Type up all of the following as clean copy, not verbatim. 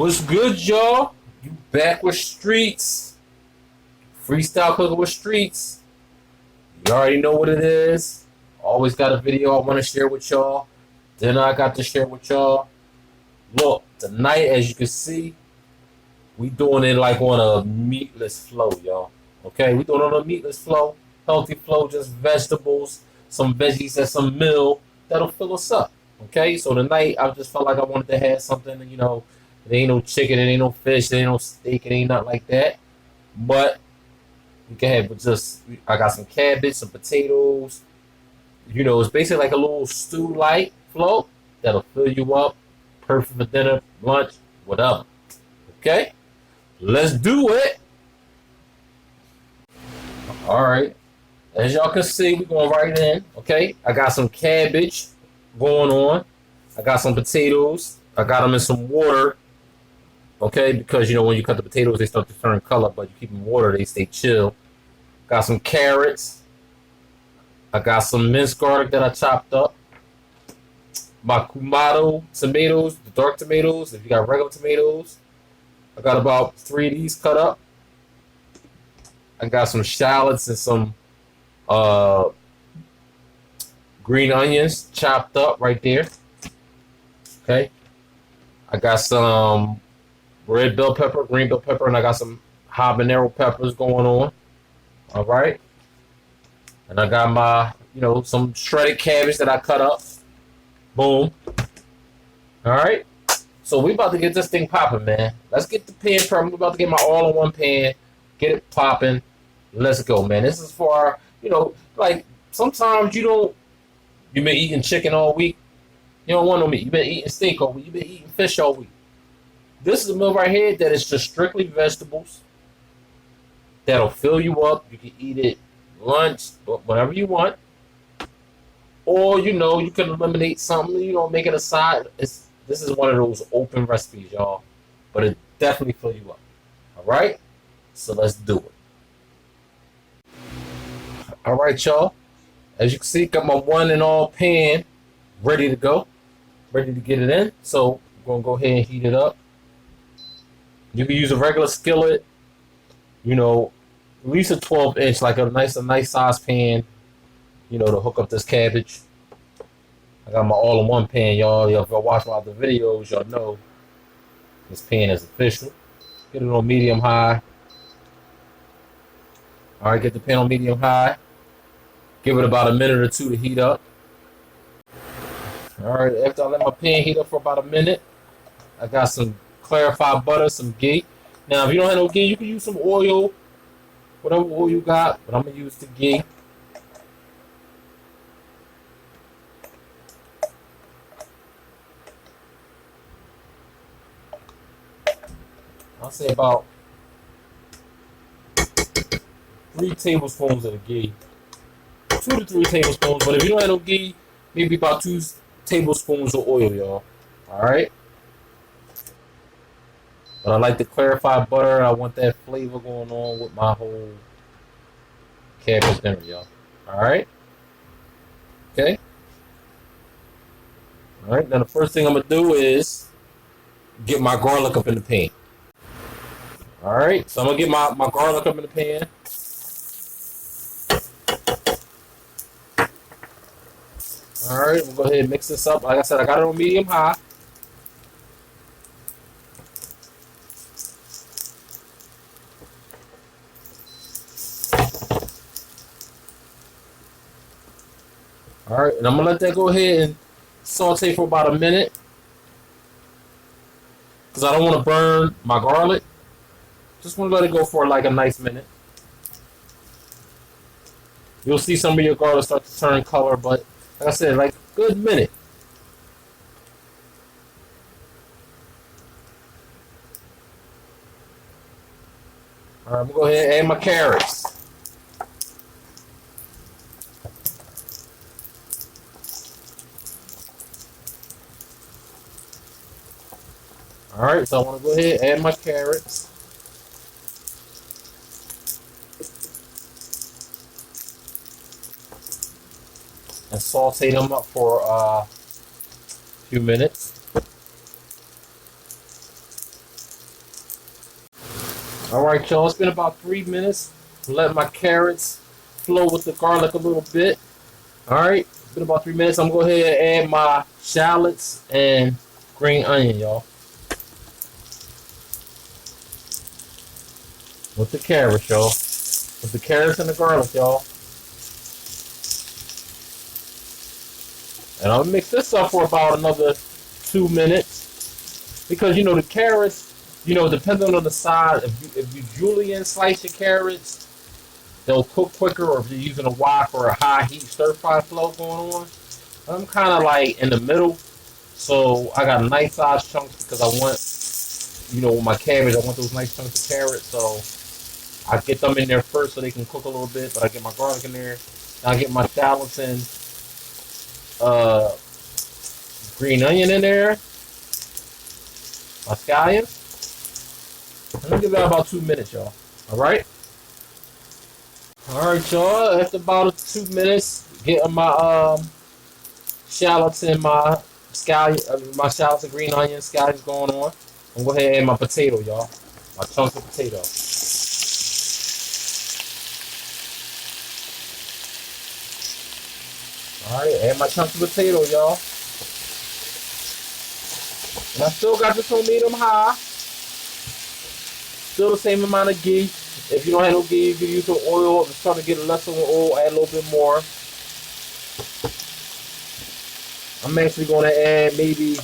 What's good, y'all? You back with Streetz. Freestyle cooking with Streetz. You already know what it is. Always got a video I want to share with y'all. Then I got to share with y'all. Look, tonight, as you can see, we doing it like on a meatless flow, y'all. Okay, we doing it on a meatless flow. Healthy flow, just vegetables, some veggies, and some meal. That'll fill us up. Okay, so tonight I just felt like I wanted to have something, it ain't no chicken, it ain't no fish, it ain't no steak, it ain't nothing like that. But you can have I got some cabbage, some potatoes. It's basically like a little stew-like flow that'll fill you up. Perfect for dinner, lunch, whatever. Okay, let's do it. All right, as y'all can see, we're going right in. Okay, I got some cabbage going on. I got some potatoes. I got them in some water. Okay, because when you cut the potatoes, they start to turn color, but you keep them in water, they stay chill. Got some carrots. I got some minced garlic that I chopped up. My Kumado tomatoes, the dark tomatoes. If you got regular tomatoes, I got about 3 of these cut up. I got some shallots and some green onions chopped up right there. Okay. I got some red bell pepper, green bell pepper, and I got some habanero peppers going on. All right. And I got my, some shredded cabbage that I cut up. Boom. All right. So we about to get this thing popping, man. Let's get the pan prepped. We're about to get my all-in-one pan. Get it popping. Let's go, man. This is for our, like sometimes you've been eating chicken all week. You don't want no meat. You've been eating steak all week. You've been eating fish all week. This is a meal right here that is just strictly vegetables. That'll fill you up. You can eat it lunch, whatever you want. Or, you can eliminate something, make it a side. This is one of those open recipes, y'all. But it definitely fill you up. All right? So let's do it. All right, y'all. As you can see, got my one and all pan ready to go. Ready to get it in. So we're going to go ahead and heat it up. You can use a regular skillet, at least a 12-inch, like a nice size pan, to hook up this cabbage. I got my all-in-one pan, y'all. If y'all watch my other videos, y'all know this pan is official. Get it on medium-high. All right, get the pan on medium-high. Give it about a minute or two to heat up. All right, after I let my pan heat up for about a minute, I got some clarified butter, some ghee. Now, if you don't have no ghee, you can use some oil, whatever oil you got, but I'm going to use the ghee. I'll say about 3 tablespoons of the ghee. 2 to 3 tablespoons, but if you don't have no ghee, maybe about 2 tablespoons of oil, y'all. All right? But I like the clarified butter. I want that flavor going on with my whole cabbage dinner, y'all. All right? Okay? All right, now the first thing I'm going to do is get my garlic up in the pan. All right, so I'm going to get my garlic up in the pan. All right, we'll go ahead and mix this up. Like I said, I got it on medium-high. All right, and I'm going to let that go ahead and saute for about a minute because I don't want to burn my garlic. Just want to let it go for like a nice minute. You'll see some of your garlic start to turn color, but like I said, like a good minute. All right, I'm going to go ahead and add my carrots. All right, so I want to go ahead and add my carrots. And saute them up for a few minutes. Alright, y'all, it's been about 3 minutes. Let my carrots flow with the garlic a little bit. Alright, it's been about 3 minutes. I'm going to go ahead and add my shallots and green onion, y'all. With the carrots, y'all. With the carrots and the garlic, y'all. And I'll mix this up for about another 2 minutes. Because, the carrots, depending on the size, if you julienne slice your carrots, they'll cook quicker, or if you're using a wok or a high heat stir fry flow going on. I'm kind of like in the middle, so I got nice size chunks because I want, with my cabbage, I want those nice chunks of carrots, so I get them in there first so they can cook a little bit, but I get my garlic in there, I get my shallots and green onion in there, my scallions. I'm gonna give that about 2 minutes, y'all. Alright? Alright, y'all. After about 2 minutes, getting my shallots and my shallots and green onion scallions going on. I'm gonna go ahead and add my potato, y'all. My chunks of potato. Alright, add my chunks of potato, y'all. And I still got this on medium high. Still the same amount of ghee. If you don't have no ghee, you can use some oil. If it's starting to get less of an oil, add a little bit more. I'm actually going to add maybe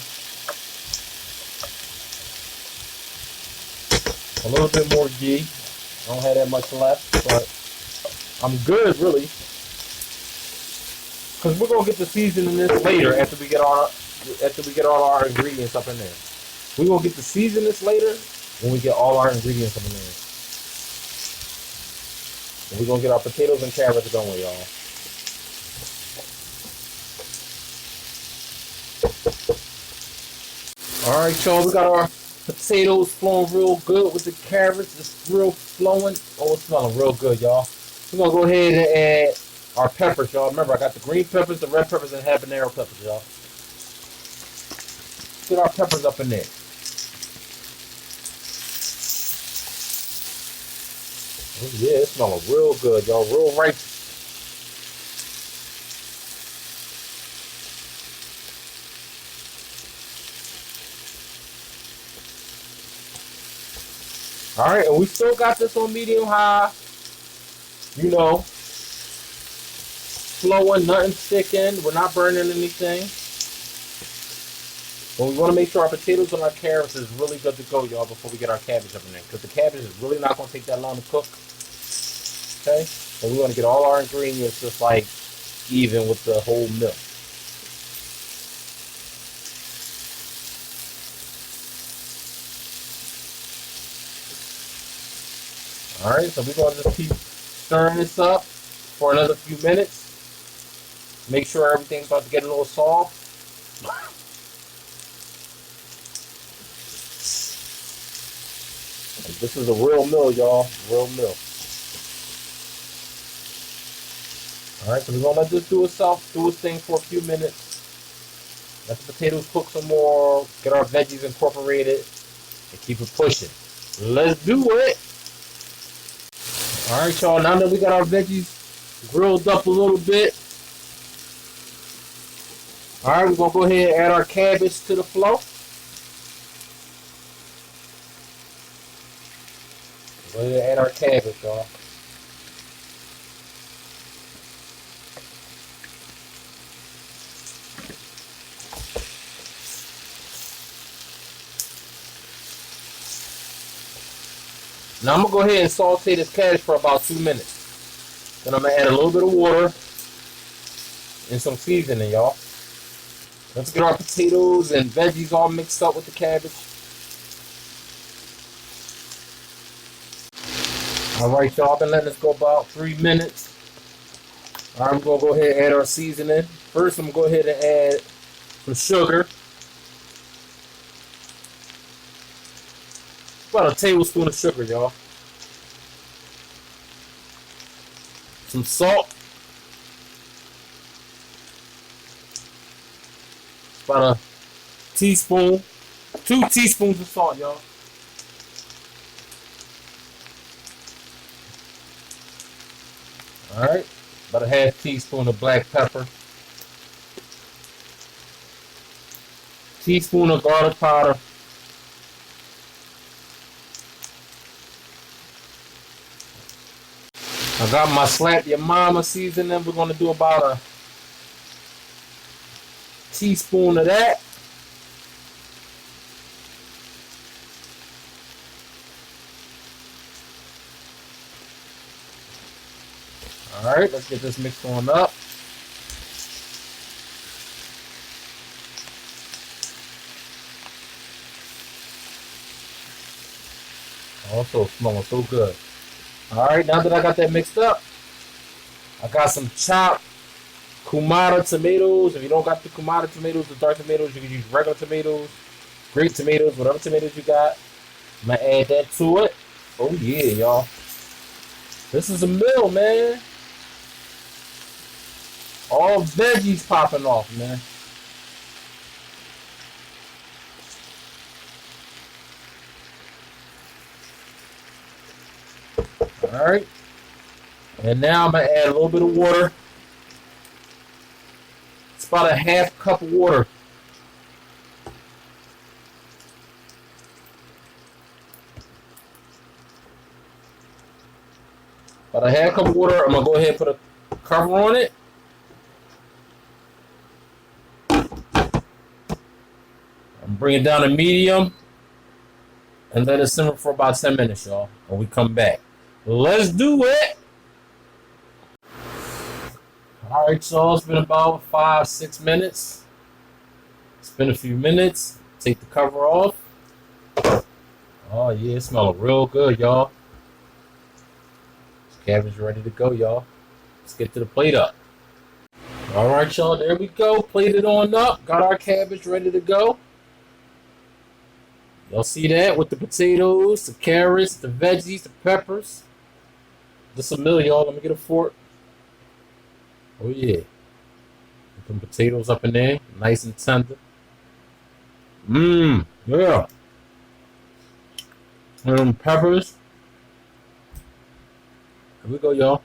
a little bit more ghee. I don't have that much left, but I'm good, really. Because we're going to get the seasoning this later after we get all our ingredients up in there. We're going to get the seasoning this later when we get all our ingredients up in there. And we're going to get our potatoes and carrots going, y'all. Alright, y'all, we got our potatoes flowing real good with the carrots. It's real flowing. Oh, it's smelling real good, y'all. We're going to go ahead and add our peppers, y'all. Remember, I got the green peppers, the red peppers, and habanero peppers, y'all. Get our peppers up in there. Oh, yeah, it's smelling real good, y'all. Real righteous. Alright, and we still got this on medium high. Flowing, nothing sticking. We're not burning anything. But we want to make sure our potatoes and our carrots is really good to go, y'all, before we get our cabbage up in there. Because the cabbage is really not going to take that long to cook. Okay? So we want to get all our ingredients just like even with the whole milk. Alright, so we're going to just keep stirring this up for another few minutes. Make sure everything's about to get a little soft. And this is a real meal, y'all. Real meal. Alright, so we're going to let this do its thing for a few minutes. Let the potatoes cook some more. Get our veggies incorporated. And keep it pushing. Let's do it. Alright, y'all. Now that we got our veggies grilled up a little bit. Alright, we're going to go ahead and add our cabbage to the flow. Go ahead and add our cabbage, y'all. Now I'm going to go ahead and saute this cabbage for about 2 minutes. Then I'm going to add a little bit of water and some seasoning, y'all. Let's get our potatoes and veggies all mixed up with the cabbage. Alright, y'all, I've been letting this go about 3 minutes. Alright, I'm going to go ahead and add our seasoning. First, I'm going to go ahead and add some sugar. About a tablespoon of sugar, y'all. Some salt. About a teaspoon. 2 teaspoons of salt, y'all. All right, about a half teaspoon of black pepper, teaspoon of garlic powder, I got my slap your mama seasoning. We're gonna do about a teaspoon of that. All right, let's get this mixed on up. Also smelling so good. All right, now that I got that mixed up, I got some chopped Kumara tomatoes. If you don't got the Kumara tomatoes, the dark tomatoes, you can use regular tomatoes, grape tomatoes, whatever tomatoes you got. I'm gonna add that to it. Oh yeah, y'all. This is a meal, man. All veggies popping off, man. All right. And now I'm gonna add a little bit of water. It's about a half cup of water. About a half cup of water. I'm gonna go ahead and put a cover on it. I'm bring it down to medium and let it simmer for about 10 minutes, y'all. When we come back, let's do it. All right, y'all. It's been about 5-6 minutes. It's been a few minutes. Take the cover off. Oh yeah, it smells real good, y'all. Cabbage ready to go, y'all. Let's get to the plate up. All right, y'all. There we go. Plated on up. Got our cabbage ready to go. Y'all see that with the potatoes, the carrots, the veggies, the peppers. Just a meal, y'all. Let me get a fork. Oh yeah. Put some potatoes up in there, nice and tender. Yeah. And peppers. Here we go, y'all.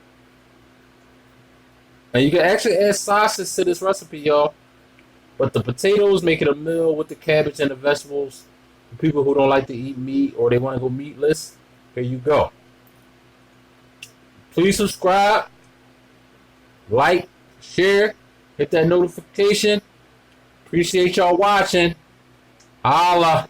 And you can actually add sausage to this recipe, y'all. But the potatoes make it a meal with the cabbage and the vegetables. For people who don't like to eat meat or they want to go meatless, here you go. Please subscribe, like, share, hit that notification. Appreciate y'all watching. Holla.